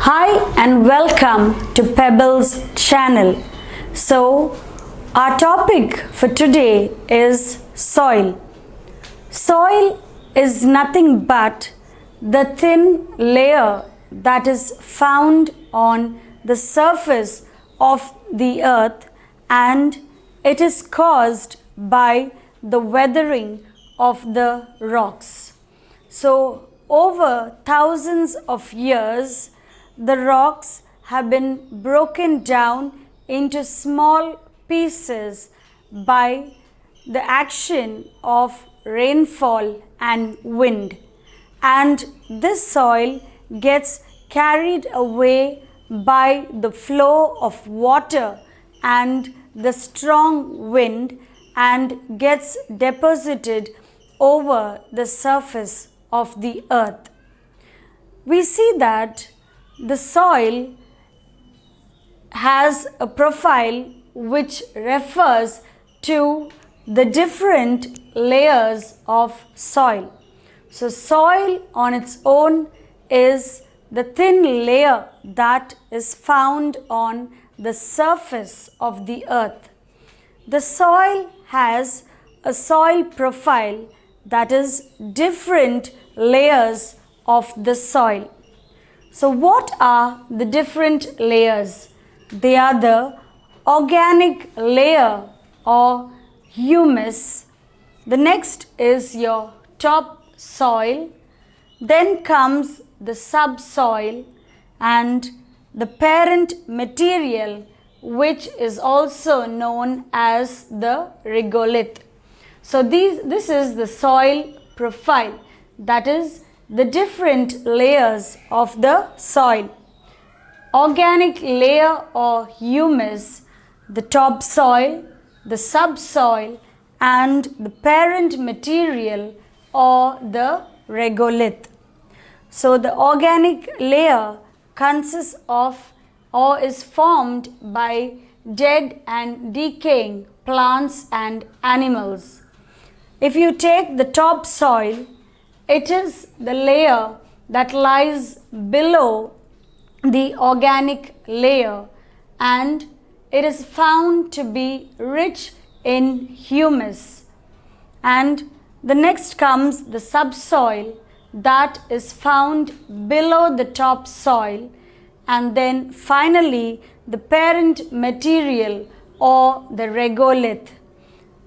Hi and welcome to Pebbles channel. So our topic for today is soil. Soil is nothing but the thin layer that is found on the surface of the earth, and it is caused by the weathering of the rocks. So over thousands of years, the rocks have been broken down into small pieces by the action of rainfall and wind, and this soil gets carried away by the flow of water and the strong wind and gets deposited over the surface of the earth. We see that the soil has a profile which refers to the different layers of soil. So soil on its own is the thin layer that is found on the surface of the earth. The soil has a soil profile, that is different layers of the soil. So what are the different layers? They are the organic layer or humus. The next is your topsoil. Then comes the subsoil and the parent material, which is also known as the regolith. So this is the soil profile, that is the different layers of the soil. Organic layer or humus, the topsoil, the subsoil, and the parent material or the regolith. So the organic layer consists of or is formed by dead and decaying plants and animals. If you take the topsoil, it is the layer that lies below the organic layer, and it is found to be rich in humus. And the next comes the subsoil, that is found below the topsoil, and then finally the parent material or the regolith.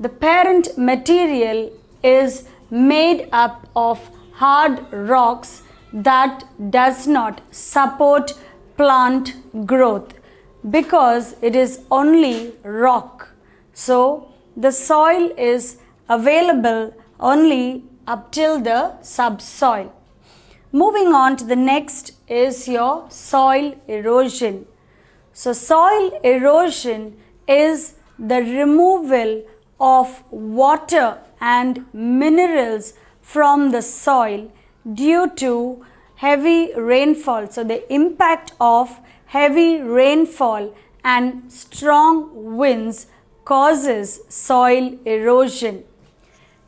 The parent material is made up of hard rocks that does not support plant growth because it is only rock. So the soil is available only up till the subsoil. Moving on to the next is your soil erosion. So soil erosion is the removal of water and minerals from the soil due to heavy rainfall. So the impact of heavy rainfall and strong winds causes soil erosion.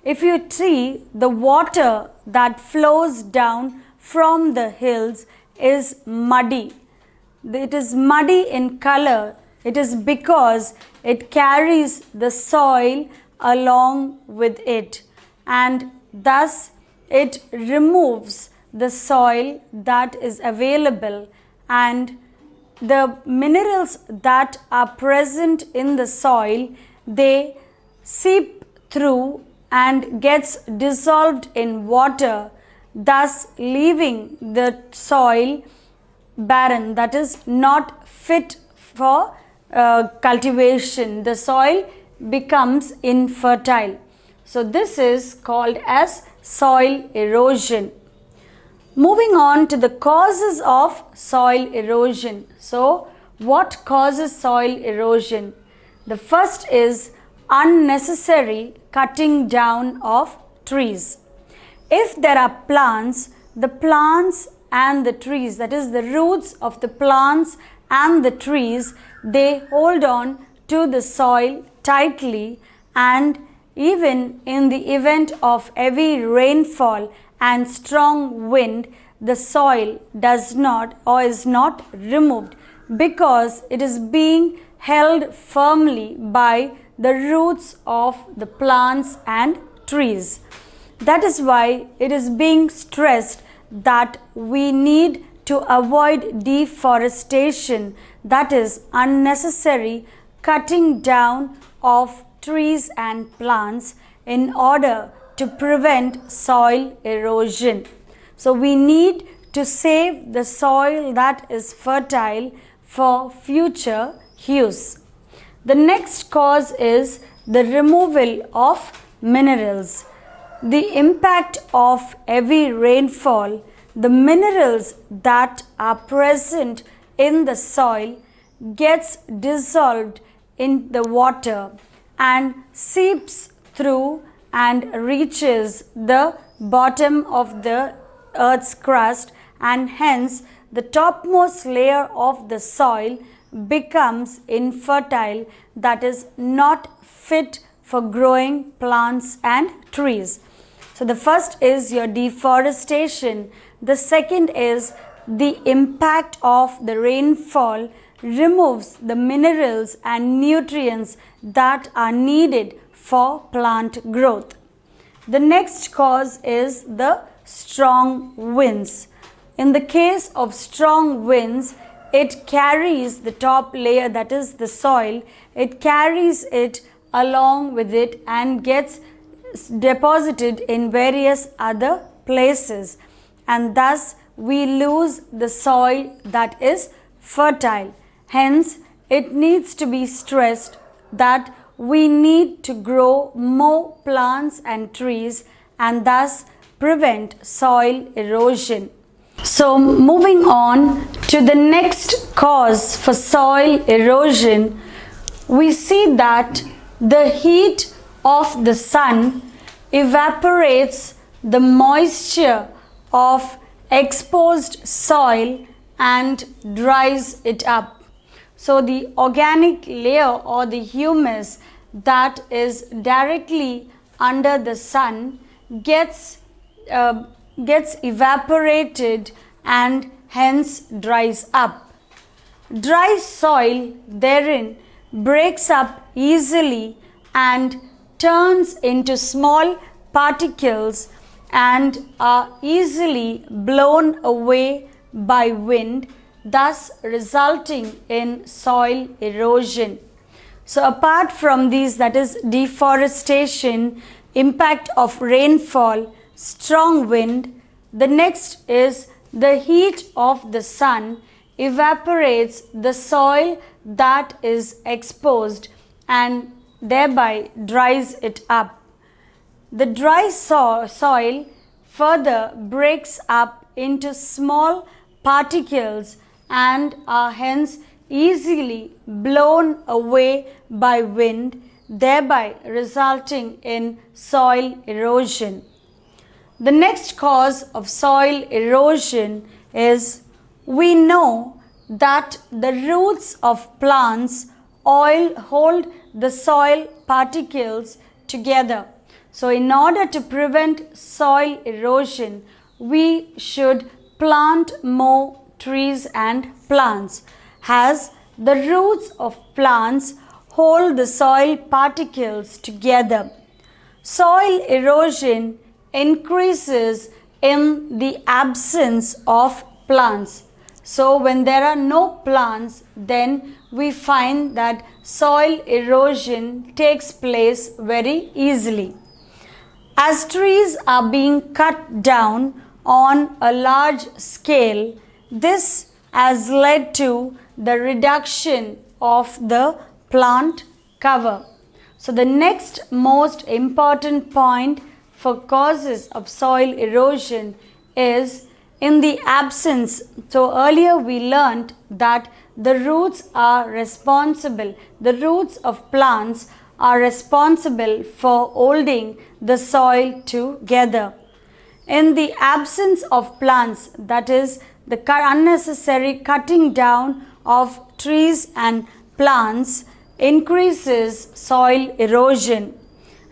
If you see, the water that flows down from the hills is muddy. It is muddy in color. It is because it carries the soil along with it, and thus it removes the soil that is available, and the minerals that are present in the soil, they seep through and gets dissolved in water, thus leaving the soil barren, that is not fit for cultivation. The soil becomes infertile. So this is called as soil erosion. Moving on to the causes of soil erosion. So what causes soil erosion? The first is unnecessary cutting down of trees. If there are plants, the plants and the trees, that is the roots of the plants and the trees, they hold on to the soil tightly, and even in the event of heavy rainfall and strong wind, the soil does not or is not removed because it is being held firmly by the roots of the plants and trees. That is why it is being stressed that we need to avoid deforestation, that is unnecessary cutting down of trees and plants in order to prevent soil erosion. So we need to save the soil that is fertile for future use. The next cause is the removal of minerals. The impact of heavy rainfall, the minerals that are present in the soil gets dissolved in the water and seeps through and reaches the bottom of the earth's crust, and hence the topmost layer of the soil becomes infertile, that is not fit for growing plants and trees. So the first is your deforestation. The second is the impact of the rainfall removes the minerals and nutrients that are needed for plant growth. The next cause is the strong winds. In the case of strong winds, it carries the top layer, that is the soil, it carries it along with it and gets deposited in various other places, and thus we lose the soil that is fertile. Hence, it needs to be stressed that we need to grow more plants and trees and thus prevent soil erosion. So moving on to the next cause for soil erosion, we see that the heat of the sun evaporates the moisture of exposed soil and dries it up. So the organic layer or the humus that is directly under the sun gets evaporated and hence dries up. Dry soil therein breaks up easily and turns into small particles and are easily blown away by wind, thus resulting in soil erosion. So apart from these, that is deforestation, impact of rainfall, strong wind, the next is the heat of the sun evaporates the soil that is exposed and thereby dries it up. The dry soil further breaks up into small particles and are hence easily blown away by wind, thereby resulting in soil erosion. The next cause of soil erosion is, we know that the roots of plants hold the soil particles together. So in order to prevent soil erosion, we should plant more trees and plants, as the roots of plants hold the soil particles together. Soil erosion increases in the absence of plants. So when there are no plants, then we find that soil erosion takes place very easily. As trees are being cut down on a large scale, this has led to the reduction of the plant cover. So the next most important point for causes of soil erosion is in the absence. So earlier we learned that the roots are responsible, the roots of plants are responsible for holding the soil together. In the absence of plants, that is the unnecessary cutting down of trees and plants increases soil erosion,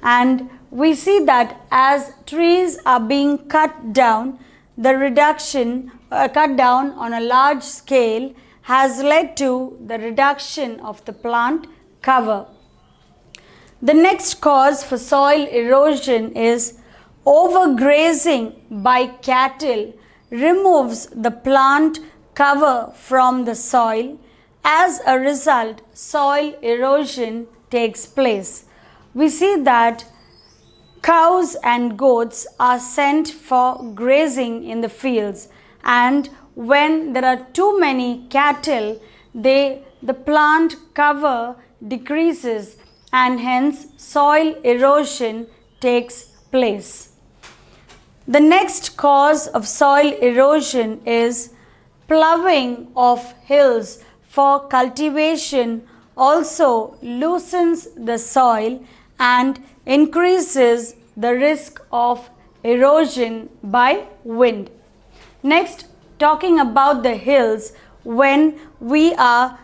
and we see that as trees are being cut down, the reduction, cut down on a large scale has led to the reduction of the plant cover. The next cause for soil erosion is overgrazing by cattle removes the plant cover from the soil. As a result, soil erosion takes place. We see that cows and goats are sent for grazing in the fields, and when there are too many cattle, the plant cover decreases and hence soil erosion takes place. The next cause of soil erosion is ploughing of hills for cultivation also loosens the soil and increases the risk of erosion by wind. Next, talking about the hills, when we are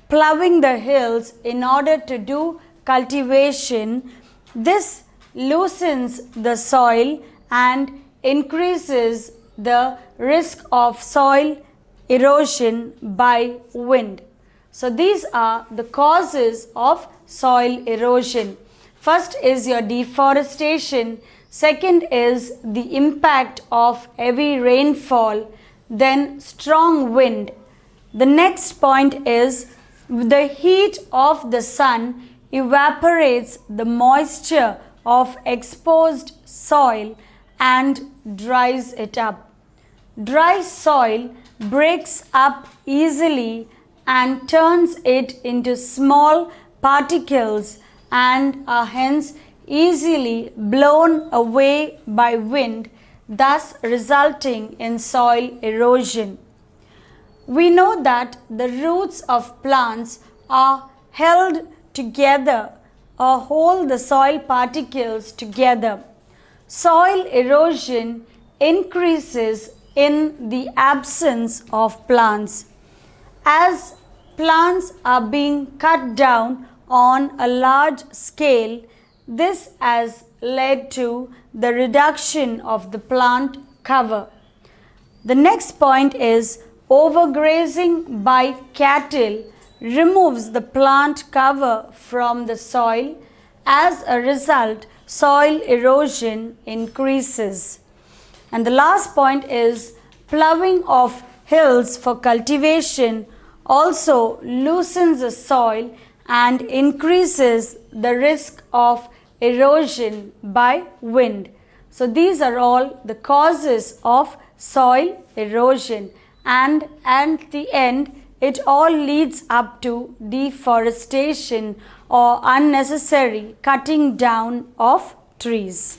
ploughing the hills in order to do cultivation, this loosens the soil and increases the risk of soil erosion by wind. So these are the causes of soil erosion. First is your deforestation, second is the impact of heavy rainfall, then strong wind. The next point is the heat of the sun evaporates the moisture of exposed soil and dries it up. Dry soil breaks up easily and turns it into small particles and are hence easily blown away by wind, thus resulting in soil erosion. We know that the roots of plants are held together or hold the soil particles together. Soil erosion increases in the absence of plants. As plants are being cut down on a large scale, this has led to the reduction of the plant cover. The next point is overgrazing by cattle removes the plant cover from the soil. As a result, soil erosion increases. And the last point is ploughing of hills for cultivation also loosens the soil and increases the risk of erosion by wind. So these are all the causes of soil erosion, and at the end it all leads up to deforestation or unnecessary cutting down of trees.